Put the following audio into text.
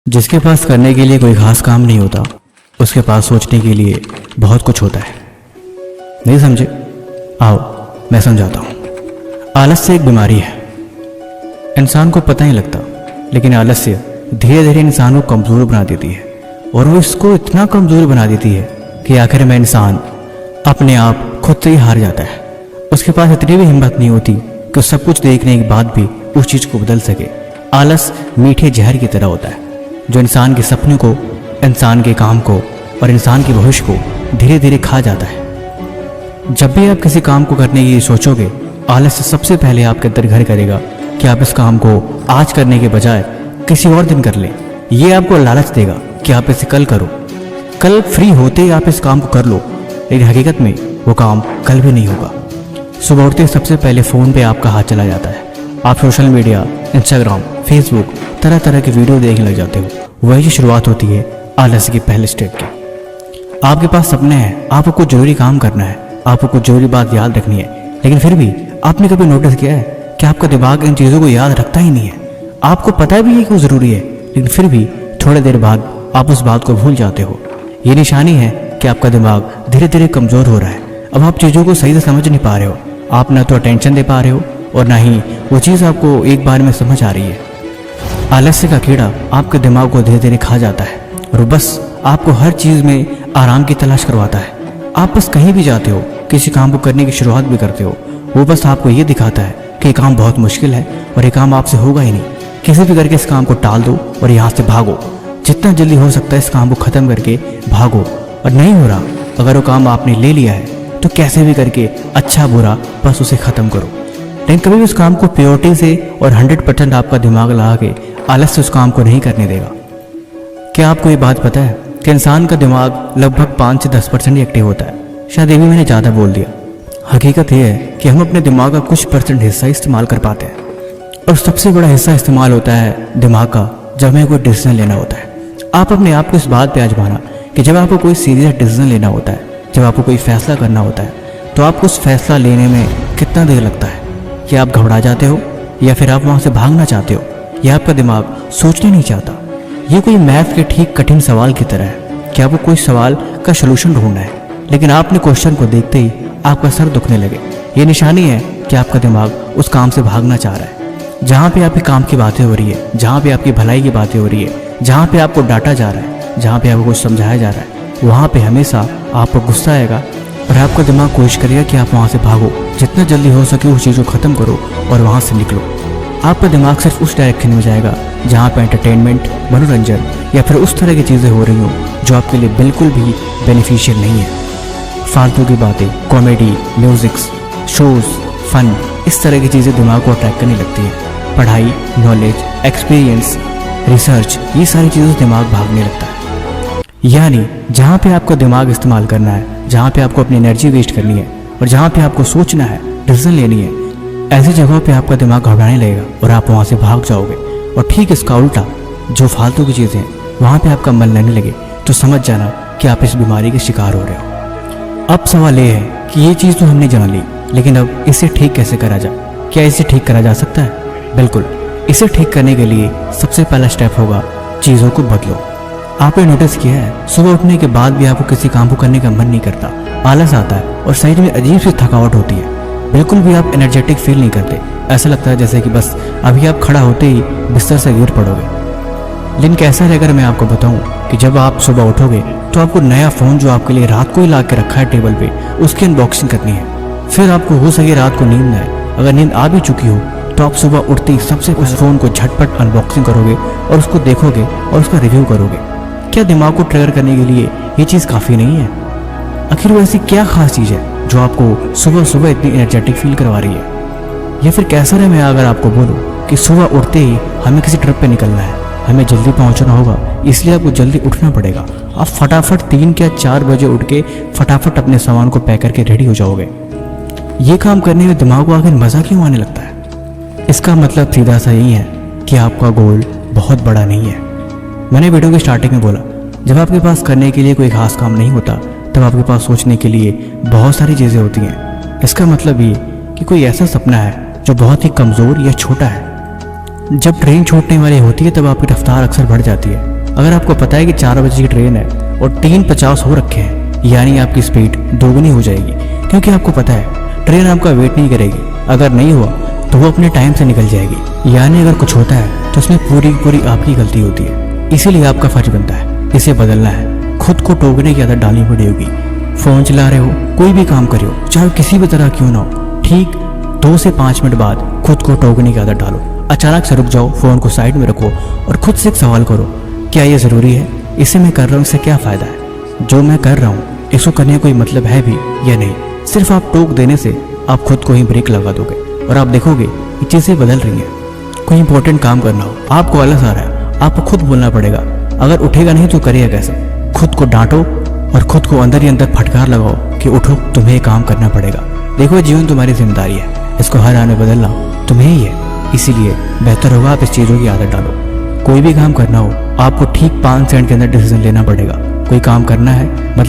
जिसके पास करने के लिए कोई खास काम नहीं होता, उसके पास सोचने के लिए बहुत कुछ होता है। नहीं समझे? आओ मैं समझाता हूँ। आलस्य एक बीमारी है। इंसान को पता नहीं लगता, लेकिन आलस्य धीरे धीरे इंसान को कमज़ोर बना देती है, और वो इसको इतना कमज़ोर बना देती है कि आखिर में इंसान अपने आप खुद से ही हार जाता है। उसके पास इतनी भी हिम्मत नहीं होती कि सब कुछ देखने के बाद भी उस चीज़ को बदल सके। आलस मीठे जहर की तरह होता है, जो इंसान के सपने को, इंसान के काम को और इंसान के भविष्य को धीरे धीरे खा जाता है। जब भी आप किसी काम को करने की सोचोगे, आलस्य सबसे पहले आपके अंदर घर करेगा कि आप इस काम को आज करने के बजाय किसी और दिन कर लें। ये आपको लालच देगा कि आप इसे कल करो, कल फ्री होते ही आप इस काम को कर लो, लेकिन हकीकत में वो काम कल भी नहीं होगा। सुबह उठते सबसे पहले फ़ोन पे आपका हाथ चला जाता है। आप सोशल मीडिया, इंस्टाग्राम, फेसबुक, तरह तरह की वीडियो देखने लग जाते हो। वही शुरुआत होती है आलस्य की पहले स्टेप की। आपके पास सपने हैं, आपको कुछ जरूरी काम करना है, आपको कुछ जरूरी बात याद रखनी है, लेकिन फिर भी आपने कभी नोटिस किया है कि आपका दिमाग इन चीज़ों को याद रखता ही नहीं है। आपको पता भी है कि वो ज़रूरी है, लेकिन फिर भी थोड़ी देर बाद आप उस बात को भूल जाते हो। ये निशानी है कि आपका दिमाग धीरे धीरे कमज़ोर हो रहा है। अब आप चीज़ों को सही से समझ नहीं पा रहे हो। आप ना तो अटेंशन दे पा रहे हो और ना ही वो चीज़ आपको एक बार में समझ आ रही है। आलस्य का कीड़ा आपके दिमाग को धीरे धीरे खा जाता है और बस आपको हर चीज़ में आराम की तलाश करवाता है। आप बस कहीं भी जाते हो, किसी काम को करने की शुरुआत भी करते हो, वो बस आपको ये दिखाता है कि ये काम बहुत मुश्किल है और ये काम आपसे होगा ही नहीं। किसी भी करके इस काम को टाल दो और यहाँ से भागो। जितना जल्दी हो सकता है इस काम को ख़त्म करके भागो। और नहीं हो रहा, अगर वो काम आपने ले लिया है तो कैसे भी करके अच्छा बुरा बस उसे ख़त्म करो। लेकिन कभी भी उस काम को प्योरिटी से और 100% आपका दिमाग लगा के आलस्य उस काम को नहीं करने देगा। क्या आपको ये बात पता है कि इंसान का दिमाग लगभग 5 से 10% ही एक्टिव होता है? शायद ये भी मैंने ज़्यादा बोल दिया। हकीकत ये है कि हम अपने दिमाग का कुछ % हिस्सा इस्तेमाल कर पाते हैं, और सबसे बड़ा हिस्सा इस्तेमाल होता है दिमाग का जब हमें कोई डिसीजन लेना होता है। आप अपने आप को इस बात पे आजमाना कि जब आपको कोई सीरियस डिसीजन लेना होता है, जब आपको कोई फैसला करना होता है, तो आपको उस फैसला लेने में कितना देर लगता है? कि आप घबरा जाते हो, या फिर आप वहाँ से भागना चाहते हो, या आपका दिमाग सोचना नहीं चाहता? ये कोई मैथ के ठीक कठिन सवाल की तरह है कि आपको कोई सवाल का सलूशन ढूंढना है, लेकिन आपने क्वेश्चन को देखते ही आपका सर दुखने लगे। ये निशानी है कि आपका दिमाग उस काम से भागना चाह रहा है। जहाँ पे आपके काम की बातें हो रही है, जहाँ पे आपकी भलाई की बातें हो रही है, जहाँ पे आपको डांटा जा रहा है, जहाँ पे आपको कुछ समझाया जा रहा है, वहाँ पे हमेशा आपको गुस्सा आएगा और आपका दिमाग कोशिश करेगा कि आप वहाँ से भागो। जितना जल्दी हो सके उस चीज़ को ख़त्म करो और वहाँ से निकलो। आपका दिमाग सिर्फ उस डायरेक्शन में जाएगा जहाँ पे एंटरटेनमेंट, मनोरंजन या फिर उस तरह की चीज़ें हो रही हों जो आपके लिए बिल्कुल भी बेनिफिशियल नहीं है। फालतू की बातें, कॉमेडी, म्यूज़िक्स, शोज़, फन, इस तरह की चीज़ें दिमाग को अट्रैक्ट करने लगती है। पढ़ाई, नॉलेज, एक्सपीरियंस, रिसर्च, ये सारी चीज़ों से दिमाग भागने लगता है। यानी जहाँ पे आपको दिमाग इस्तेमाल करना है, जहाँ पे आपको अपनी एनर्जी वेस्ट करनी है और जहाँ पे आपको सोचना है, डिसीजन लेनी है, ऐसी जगहों पे आपका दिमाग घबराने लगेगा और आप वहाँ से भाग जाओगे। और ठीक इसका उल्टा, जो फालतू की चीज़ें हैं वहाँ पे आपका मन लगने लगे, तो समझ जाना कि आप इस बीमारी के शिकार हो रहे हो। अब सवाल ये है कि ये चीज़ तो हमने जान ली, लेकिन अब इसे ठीक कैसे करा जाए? क्या इसे ठीक करा जा सकता है? बिल्कुल। इसे ठीक करने के लिए सबसे पहला स्टेप होगा चीज़ों को बदलो। आपने नोटिस किया है, सुबह उठने के बाद भी आपको किसी काम को करने का मन नहीं करता, आलस आता है और शरीर में अजीब सी थकावट होती है। बिल्कुल भी आप एनर्जेटिक फील नहीं करते। ऐसा लगता है जैसे कि बस अभी आप खड़ा होते ही बिस्तर से गिर पड़ोगे। लेकिन कैसा है, अगर मैं आपको बताऊं कि जब आप सुबह उठोगे तो आपको नया फ़ोन जो आपके लिए रात को ही ला के रखा है टेबल पे, उसकी अनबॉक्सिंग करनी है। फिर आपको हो सके रात को नींद न आए। अगर नींद आ भी चुकी हो तो आप सुबह उठते ही सबसे उस फ़ोन को झटपट अनबॉक्सिंग करोगे और उसको देखोगे और उसका रिव्यू करोगे। क्या दिमाग को ट्रिगर करने के लिए ये चीज़ काफ़ी नहीं है? आखिर वो ऐसी क्या खास चीज़ है जो आपको सुबह सुबह इतनी एनर्जेटिक फील करवा रही है? या फिर कैसा रहे मैं अगर आपको बोलूँ कि सुबह उठते ही हमें किसी ट्रिप पे निकलना है, हमें जल्दी पहुँचना होगा, इसलिए आपको जल्दी उठना पड़ेगा। आप फटाफट 3 या 4 बजे उठ के फटाफट अपने सामान को पैक करके रेडी हो जाओगे। ये काम करने में दिमाग को आखिर मज़ा क्यों आने लगता है? इसका मतलब सीधा सा यही है कि आपका गोल बहुत बड़ा नहीं है। मैंने वीडियो की स्टार्टिंग में बोला, जब आपके पास करने के लिए कोई खास काम नहीं होता, तब आपके पास सोचने के लिए बहुत सारी चीज़ें होती हैं। इसका मतलब ये कि कोई ऐसा सपना है जो बहुत ही कमज़ोर या छोटा है। जब ट्रेन छूटने वाली होती है तब आपकी रफ्तार अक्सर बढ़ जाती है। अगर आपको पता है कि 4 बजे की ट्रेन है और 3:50 हो रखे हैं, यानी आपकी स्पीड दोगुनी हो जाएगी, क्योंकि आपको पता है ट्रेन आपका वेट नहीं करेगी। अगर नहीं हुआ तो वो अपने टाइम से निकल जाएगी। यानी अगर कुछ होता है तो उसमें पूरी पूरी आपकी गलती होती है। इसीलिए आपका फर्ज बनता है इसे बदलना है। खुद को टोकने की आदत डालनी पड़ेगी। फ़ोन चला रहे हो, कोई भी काम कर रहे हो, चाहे किसी भी तरह क्यों ना हो, ठीक 2 से 5 मिनट बाद खुद को टोकने की आदत डालो। अचानक से रुक जाओ, फ़ोन को साइड में रखो और खुद से एक सवाल करो, क्या ये ज़रूरी है? इसे मैं कर रहा हूँ, इससे क्या फ़ायदा है? जो मैं कर रहा हूँ इसको करने का कोई मतलब है भी या नहीं? सिर्फ आप टोक देने से आप खुद को ही ब्रेक लगा दोगे और आप देखोगे ये चीज़ें बदल रही हैं। कोई इंपॉर्टेंट काम करना हो, आपको आलस आ रहा है, आपको खुद बोलना पड़ेगा। अगर उठेगा नहीं तो करेगा कैसे? खुद को डांटो और खुद को अंदर ही अंदर फटकार लगाओ कि उठो, तुम्हें ये काम करना पड़ेगा। देखो, जीवन तुम्हारी जिम्मेदारी है, इसको हर हाल में बदलना तुम्हें ही है। इसीलिए बेहतर होगा आप इस चीज़ों की आदत डालो। कोई भी काम करना हो आपको ठीक 5 सेकंड के अंदर डिसीजन लेना पड़ेगा। कोई काम करना है मतलब